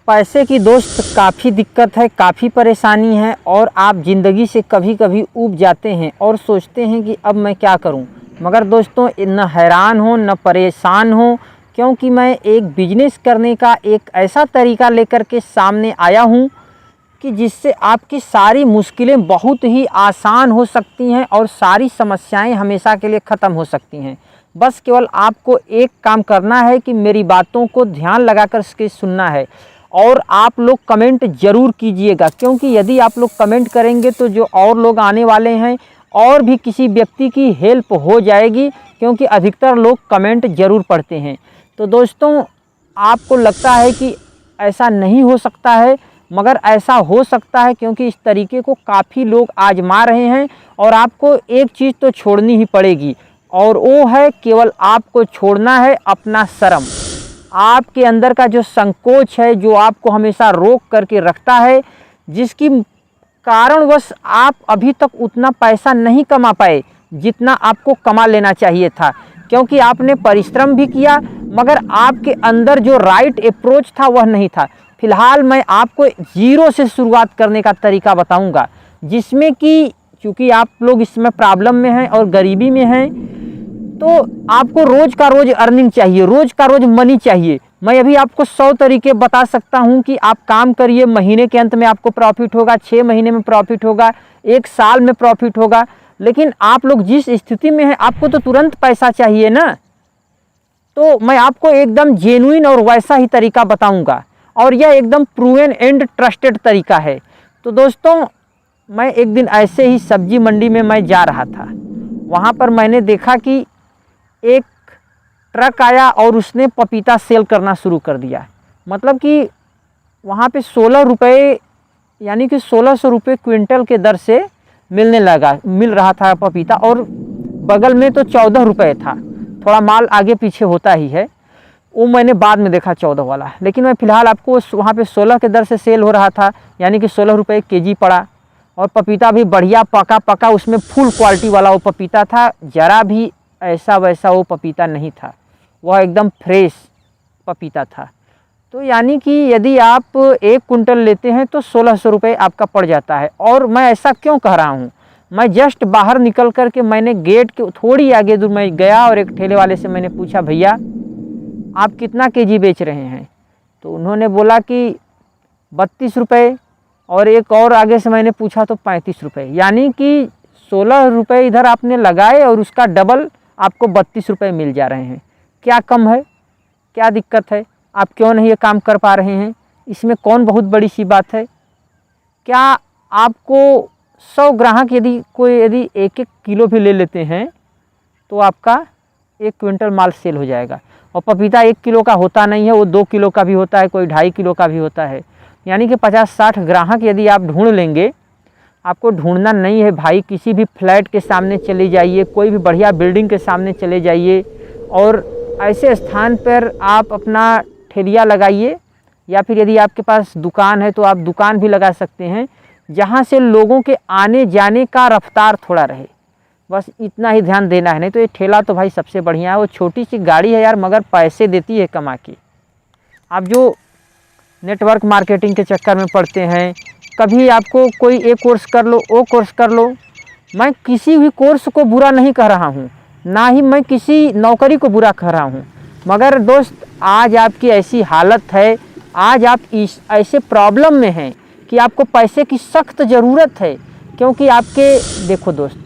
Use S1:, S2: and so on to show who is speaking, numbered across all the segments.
S1: पैसे की दोस्त काफ़ी दिक्कत है, काफ़ी परेशानी है और आप ज़िंदगी से कभी कभी ऊब जाते हैं और सोचते हैं कि अब मैं क्या करूं। मगर दोस्तों न हैरान हो न परेशान हो, क्योंकि मैं एक बिजनेस करने का एक ऐसा तरीका लेकर के सामने आया हूं कि जिससे आपकी सारी मुश्किलें बहुत ही आसान हो सकती हैं और सारी समस्याएं हमेशा के लिए ख़त्म हो सकती हैं। बस केवल आपको एक काम करना है कि मेरी बातों को ध्यान लगाकर इसके सुनना है और आप लोग कमेंट ज़रूर कीजिएगा, क्योंकि यदि आप लोग कमेंट करेंगे तो जो और लोग आने वाले हैं और भी किसी व्यक्ति की हेल्प हो जाएगी, क्योंकि अधिकतर लोग कमेंट ज़रूर पढ़ते हैं। तो दोस्तों, आपको लगता है कि ऐसा नहीं हो सकता है, मगर ऐसा हो सकता है, क्योंकि इस तरीके को काफ़ी लोग आजमा रहे हैं और आपको एक चीज़ तो छोड़नी ही पड़ेगी और वो है केवल आपको छोड़ना है अपना शर्म। आपके अंदर का जो संकोच है, जो आपको हमेशा रोक करके रखता है, जिसकी कारणवश आप अभी तक उतना पैसा नहीं कमा पाए जितना आपको कमा लेना चाहिए था, क्योंकि आपने परिश्रम भी किया मगर आपके अंदर जो राइट अप्रोच था वह नहीं था। फिलहाल मैं आपको ज़ीरो से शुरुआत करने का तरीका बताऊंगा, जिसमें कि चूँकि आप लोग इसमें प्रॉब्लम में हैं और गरीबी में हैं, तो आपको रोज़ का रोज़ अर्निंग चाहिए, रोज़ का रोज़ मनी चाहिए। मैं अभी आपको 100 तरीके बता सकता हूं कि आप काम करिए, महीने के अंत में आपको प्रॉफिट होगा, 6 महीने में प्रॉफिट होगा, 1 साल में प्रॉफिट होगा। लेकिन आप लोग जिस स्थिति में हैं, आपको तो तुरंत पैसा चाहिए ना। तो मैं आपको एकदम जेन्युइन और वैसा ही तरीका बताऊंगा और यह एकदम प्रूवन एंड ट्रस्टेड तरीका है। तो दोस्तों, मैं एक दिन ऐसे ही सब्जी मंडी में मैं जा रहा था, वहाँ पर मैंने देखा कि एक ट्रक आया और उसने पपीता सेल करना शुरू कर दिया। मतलब कि वहाँ पे 16 रुपये यानी कि 1600 रुपये क्विंटल के दर से मिल रहा था पपीता, और बगल में तो 14 रुपये था। थोड़ा माल आगे पीछे होता ही है, वो मैंने बाद में देखा 14 वाला, लेकिन मैं फ़िलहाल आपको वहाँ पे 16 के दर से सेल हो रहा था, यानी कि 16 रुपये केजी पड़ा। और पपीता भी बढ़िया पका, उसमें फुल क्वालिटी वाला वो पपीता था, ज़रा भी ऐसा वैसा वो पपीता नहीं था, वह एकदम फ्रेश पपीता था। तो यानी कि यदि आप 1 कुंटल लेते हैं तो 1600 रुपये आपका पड़ जाता है। और मैं ऐसा क्यों कह रहा हूँ, मैं जस्ट बाहर निकल कर के मैंने गेट के थोड़ी आगे दूर मैं गया और एक ठेले वाले से मैंने पूछा, भैया आप कितना केजी बेच रहे हैं? तो उन्होंने बोला कि 32 रुपये, और एक और आगे से मैंने पूछा तो 35 रुपये। यानी कि 16 रुपये इधर आपने लगाए और उसका डबल आपको 32 रुपये मिल जा रहे हैं। क्या कम है, क्या दिक्कत है? आप क्यों नहीं ये काम कर पा रहे हैं? इसमें कौन बहुत बड़ी सी बात है? क्या आपको 100 ग्राहक यदि 1-1 किलो भी ले लेते हैं तो आपका 1 क्विंटल माल सेल हो जाएगा। और पपीता 1 किलो का होता नहीं है, वो 2 किलो का भी होता है, कोई 2.5 किलो का भी होता है। यानी कि 50-60 ग्राहक यदि आप ढूंढ लेंगे, आपको ढूंढना नहीं है भाई, किसी भी फ्लैट के सामने चले जाइए, कोई भी बढ़िया बिल्डिंग के सामने चले जाइए और ऐसे स्थान पर आप अपना ठेलिया लगाइए, या फिर यदि आपके पास दुकान है तो आप दुकान भी लगा सकते हैं, जहाँ से लोगों के आने जाने का रफ्तार थोड़ा रहे। बस इतना ही ध्यान देना है। नहीं तो ये ठेला तो भाई सबसे बढ़िया है, वो छोटी सी गाड़ी है यार, मगर पैसे देती है कमा के। आप जो नेटवर्क मार्केटिंग के चक्कर में पड़ते हैं, कभी आपको कोई एक कोर्स कर लो, वो कोर्स कर लो। मैं किसी भी कोर्स को बुरा नहीं कह रहा हूँ, ना ही मैं किसी नौकरी को बुरा कह रहा हूँ, मगर दोस्त आज आपकी ऐसी हालत है, आज आप इस ऐसे प्रॉब्लम में हैं कि आपको पैसे की सख्त ज़रूरत है। क्योंकि आपके देखो दोस्त,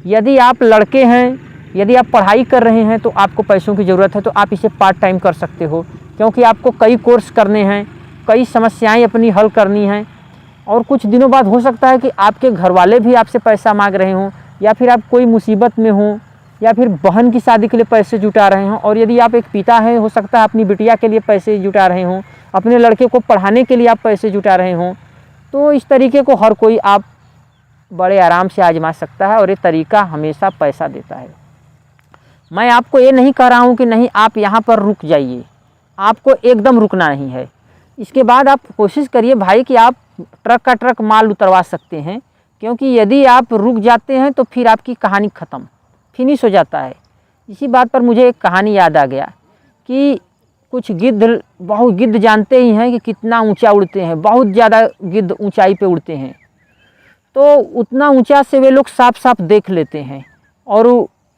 S1: यदि आप लड़के हैं, यदि आप पढ़ाई कर रहे हैं तो आपको पैसों की ज़रूरत है, तो आप इसे पार्ट टाइम कर सकते हो, क्योंकि आपको कई कोर्स करने हैं, कई समस्याएं अपनी हल करनी हैं। और कुछ दिनों बाद हो सकता है कि आपके घर वाले भी आपसे पैसा मांग रहे हों, या फिर आप कोई मुसीबत में हों, या फिर बहन की शादी के लिए पैसे जुटा रहे हों। और यदि आप एक पिता हैं, हो सकता है अपनी बिटिया के लिए पैसे जुटा रहे हों, अपने लड़के को पढ़ाने के लिए आप पैसे जुटा रहे हों। तो इस तरीके को हर कोई आप बड़े आराम से आजमा सकता है और ये तरीका हमेशा पैसा देता है। मैं आपको ये नहीं कह रहा हूँ कि नहीं आप यहाँ पर रुक जाइए, आपको एकदम रुकना नहीं है। इसके बाद आप कोशिश करिए भाई कि आप ट्रक का ट्रक माल उतरवा सकते हैं, क्योंकि यदि आप रुक जाते हैं तो फिर आपकी कहानी ख़त्म, फिनिश हो जाता है। इसी बात पर मुझे एक कहानी याद आ गया कि कुछ गिद्ध, बहुत गिद्ध जानते ही हैं कि कितना ऊंचा उड़ते हैं, बहुत ज़्यादा गिद्ध ऊंचाई पे उड़ते हैं। तो उतना ऊंचा से वे लोग साफ साफ देख लेते हैं। और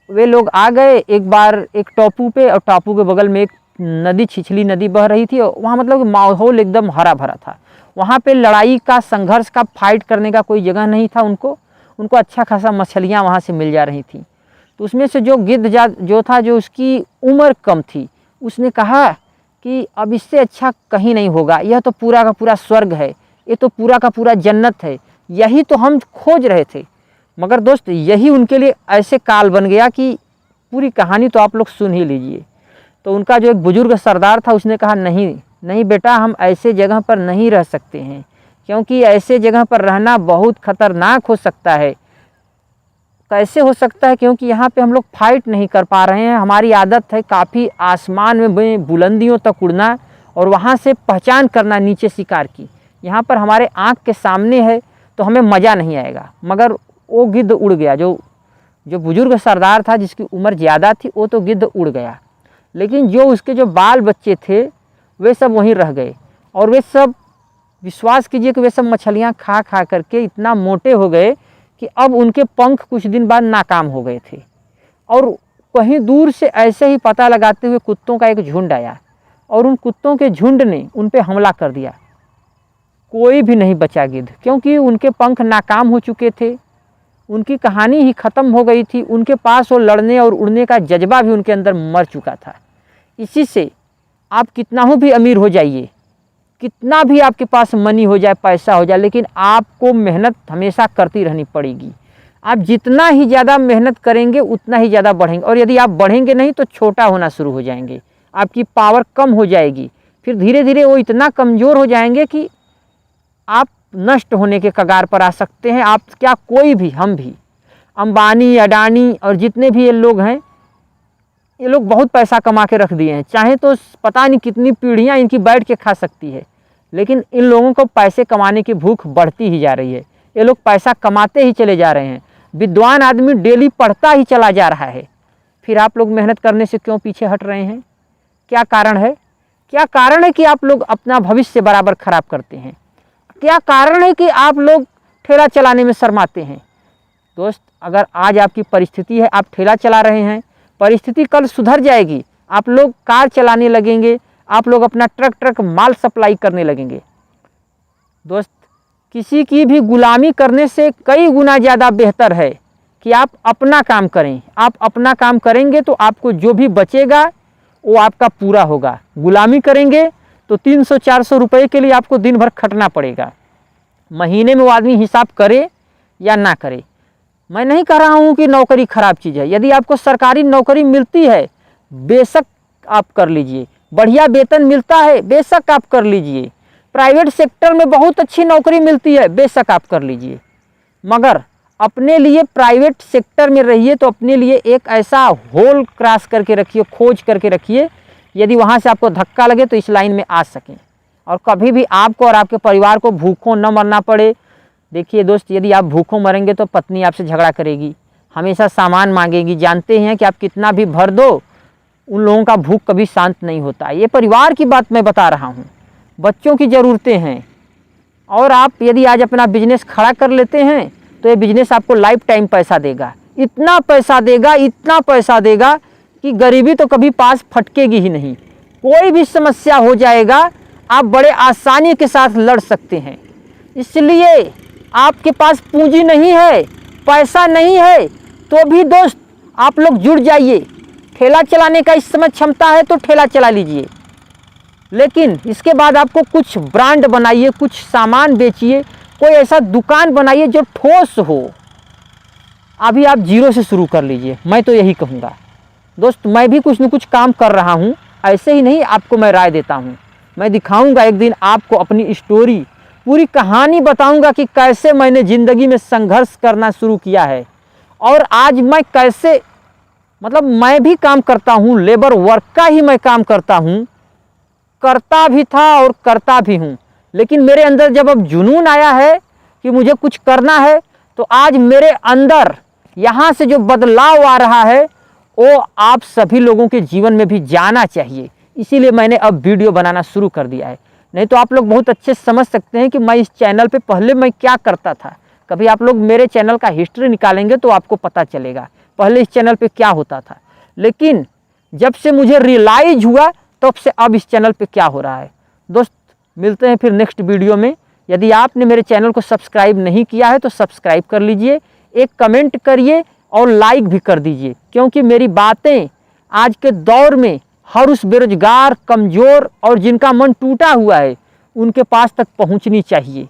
S1: वे लोग आ गए एक बार एक टापू पे, और टापू के बगल में एक नदी, छिछली नदी बह रही थी। और वहाँ मतलब माहौल एकदम हरा भरा था। वहाँ पे लड़ाई का, संघर्ष का, फाइट करने का कोई जगह नहीं था। उनको अच्छा खासा मछलियाँ वहाँ से मिल जा रही थी। तो उसमें से जो गिद्ध जो था, जो उसकी उम्र कम थी, उसने कहा कि अब इससे अच्छा कहीं नहीं होगा, यह तो पूरा का पूरा स्वर्ग है, ये तो पूरा का पूरा जन्नत है, यही तो हम खोज रहे थे। मगर दोस्त, यही उनके लिए ऐसे काल बन गया कि पूरी कहानी तो आप लोग सुन ही लीजिए। तो उनका जो एक बुजुर्ग सरदार था, उसने कहा, नहीं नहीं बेटा, हम ऐसे जगह पर नहीं रह सकते हैं, क्योंकि ऐसे जगह पर रहना बहुत खतरनाक हो सकता है। कैसे हो सकता है? क्योंकि यहाँ पे हम लोग फाइट नहीं कर पा रहे हैं। हमारी आदत है काफ़ी आसमान में बुलंदियों तक उड़ना और वहाँ से पहचान करना नीचे शिकार की। यहाँ पर हमारे आँख के सामने है तो हमें मज़ा नहीं आएगा। मगर वो गिद्ध उड़ गया। जो बुजुर्ग सरदार था, जिसकी उम्र ज़्यादा थी, वो तो गिद्ध उड़ गया, लेकिन जो उसके जो बाल बच्चे थे वे सब वहीं रह गए। और वे सब, विश्वास कीजिए कि वे सब मछलियाँ खा खा करके इतना मोटे हो गए कि अब उनके पंख कुछ दिन बाद नाकाम हो गए थे। और कहीं दूर से ऐसे ही पता लगाते हुए कुत्तों का एक झुंड आया और उन कुत्तों के झुंड ने उन पे हमला कर दिया। कोई भी नहीं बचा गिद्ध, क्योंकि उनके पंख नाकाम हो चुके थे, उनकी कहानी ही ख़त्म हो गई थी। उनके पास वो लड़ने और उड़ने का जज्बा भी उनके अंदर मर चुका था। इसी से आप कितना हो भी अमीर हो जाइए, कितना भी आपके पास मनी हो जाए, पैसा हो जाए, लेकिन आपको मेहनत हमेशा करती रहनी पड़ेगी। आप जितना ही ज़्यादा मेहनत करेंगे उतना ही ज़्यादा बढ़ेंगे। और यदि आप बढ़ेंगे नहीं तो छोटा होना शुरू हो जाएंगे, आपकी पावर कम हो जाएगी। फिर धीरे धीरे वो इतना कमज़ोर हो जाएंगे कि आप नष्ट होने के कगार पर आ सकते हैं। आप क्या, कोई भी, हम भी, अंबानी, अडानी और जितने भी ये लोग हैं, ये लोग बहुत पैसा कमा के रख दिए हैं। चाहे तो पता नहीं कितनी पीढ़ियां इनकी बैठ के खा सकती है, लेकिन इन लोगों को पैसे कमाने की भूख बढ़ती ही जा रही है। ये लोग पैसा कमाते ही चले जा रहे हैं। विद्वान आदमी डेली पढ़ता ही चला जा रहा है। फिर आप लोग मेहनत करने से क्यों पीछे हट रहे हैं? क्या कारण है? क्या कारण है कि आप लोग अपना भविष्य बराबर खराब करते हैं? क्या कारण है कि आप लोग ठेला चलाने में शर्माते हैं? दोस्त, अगर आज आपकी परिस्थिति है, आप ठेला चला रहे हैं, परिस्थिति कल सुधर जाएगी। आप लोग कार चलाने लगेंगे, आप लोग अपना ट्रक माल सप्लाई करने लगेंगे। दोस्त, किसी की भी गुलामी करने से कई गुना ज़्यादा बेहतर है कि आप अपना काम करें। आप अपना काम करेंगे तो आपको जो भी बचेगा वो आपका पूरा होगा। गुलामी करेंगे तो 300-400 रुपये के लिए आपको दिन भर खटना पड़ेगा। महीने में वो आदमी हिसाब करे या ना करे। मैं नहीं कह रहा हूँ कि नौकरी ख़राब चीज़ है। यदि आपको सरकारी नौकरी मिलती है, बेशक आप कर लीजिए। बढ़िया वेतन मिलता है, बेशक आप कर लीजिए। प्राइवेट सेक्टर में बहुत अच्छी नौकरी मिलती है, बेशक आप कर लीजिए। मगर अपने लिए प्राइवेट सेक्टर में रहिए तो अपने लिए एक ऐसा होल क्रॉस करके रखिए, खोज करके रखिए, यदि वहाँ से आपको धक्का लगे तो इस लाइन में आ सकें और कभी भी आपको और आपके परिवार को भूखों न मरना पड़े। देखिए दोस्त, यदि आप भूखों मरेंगे तो पत्नी आपसे झगड़ा करेगी, हमेशा सामान मांगेगी। जानते हैं कि आप कितना भी भर दो, उन लोगों का भूख कभी शांत नहीं होता। ये परिवार की बात मैं बता रहा हूँ, बच्चों की ज़रूरतें हैं। और आप यदि आज अपना बिजनेस खड़ा कर लेते हैं तो ये बिजनेस आपको लाइफ टाइम पैसा देगा। इतना पैसा देगा, इतना पैसा देगा कि गरीबी तो कभी पास फटकेगी ही नहीं। कोई भी समस्या हो जाएगा, आप बड़े आसानी के साथ लड़ सकते हैं। इसलिए आपके पास पूंजी नहीं है, पैसा नहीं है, तो भी दोस्त आप लोग जुड़ जाइए। ठेला चलाने का इस समय क्षमता है तो ठेला चला लीजिए, लेकिन इसके बाद आपको कुछ ब्रांड बनाइए, कुछ सामान बेचिए, कोई ऐसा दुकान बनाइए जो ठोस हो। अभी आप जीरो से शुरू कर लीजिए, मैं तो यही कहूँगा। दोस्त, मैं भी कुछ न कुछ काम कर रहा हूँ, ऐसे ही नहीं आपको मैं राय देता हूँ। मैं दिखाऊंगा एक दिन आपको अपनी स्टोरी, पूरी कहानी बताऊंगा कि कैसे मैंने ज़िंदगी में संघर्ष करना शुरू किया है और आज मैं कैसे, मतलब मैं भी काम करता हूँ, लेबर वर्क का ही मैं काम करता हूँ, करता भी था और करता भी हूँ। लेकिन मेरे अंदर जब अब जुनून आया है कि मुझे कुछ करना है, तो आज मेरे अंदर यहाँ से जो बदलाव आ रहा है वो आप सभी लोगों के जीवन में भी जाना चाहिए। इसीलिए मैंने अब वीडियो बनाना शुरू कर दिया है। नहीं तो आप लोग बहुत अच्छे समझ सकते हैं कि मैं इस चैनल पे पहले मैं क्या करता था। कभी आप लोग मेरे चैनल का हिस्ट्री निकालेंगे तो आपको पता चलेगा पहले इस चैनल पे क्या होता था। लेकिन जब से मुझे रियलाइज हुआ तब से अब इस चैनल पे क्या हो रहा है। दोस्त मिलते हैं फिर नेक्स्ट वीडियो में। यदि आपने मेरे चैनल को सब्सक्राइब नहीं किया है तो सब्सक्राइब कर लीजिए, एक कमेंट करिए और लाइक भी कर दीजिए, क्योंकि मेरी बातें आज के दौर में हर उस बेरोजगार, कमज़ोर और जिनका मन टूटा हुआ है उनके पास तक पहुंचनी चाहिए।